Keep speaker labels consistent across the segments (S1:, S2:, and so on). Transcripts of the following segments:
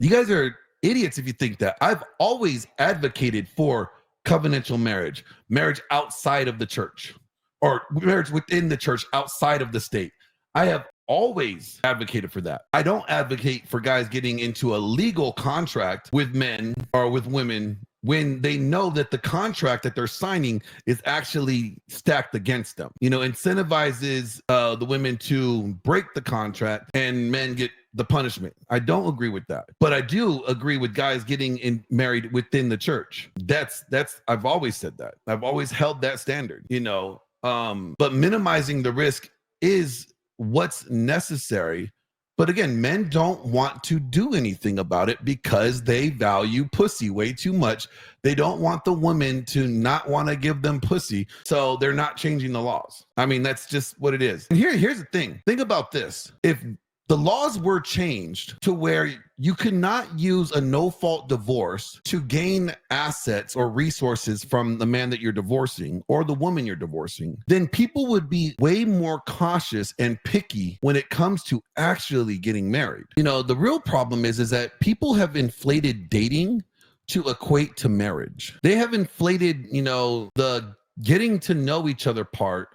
S1: You guys are idiots if you think that. I've always advocated for covenantal marriage, marriage outside of the church, or marriage within the church outside of the state. I have always advocated for that. I don't advocate for guys getting into a legal contract with men or with women when they know that the contract that they're signing is actually stacked against them. Incentivizes the women to break the contract and men get the punishment. I don't agree with that, but I do agree with guys getting married within the church. That's I've always said that. I've always held that standard, but minimizing the risk is what's necessary. But again, men don't want to do anything about it because they value pussy way too much. They don't want the woman to not want to give them pussy, so they're not changing the laws. I mean, that's just what it is. And here's the thing. Think about this. If the laws were changed to where you cannot use a no-fault divorce to gain assets or resources from the man that you're divorcing or the woman you're divorcing, then people would be way more cautious and picky when it comes to actually getting married. The real problem is that people have inflated dating to equate to marriage. They have inflated, the getting to know each other part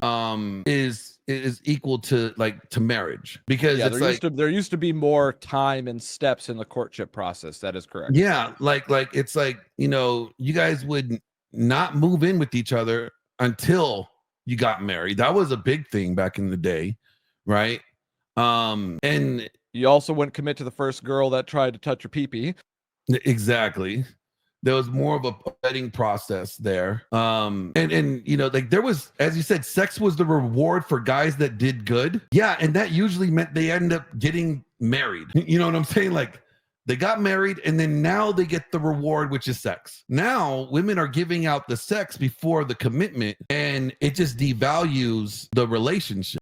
S1: is equal to marriage, because
S2: there used to be more time and steps in the courtship process. That is correct.
S1: Yeah, you guys would not move in with each other until you got married. That was a big thing back in the day, right? And
S2: you also wouldn't commit to the first girl that tried to touch your pee-pee.
S1: Exactly. There was more of a vetting process there. There was, as you said, sex was the reward for guys that did good. Yeah. And that usually meant they end up getting married. You know what I'm saying? They got married and then now they get the reward, which is sex. Now women are giving out the sex before the commitment, and it just devalues the relationship.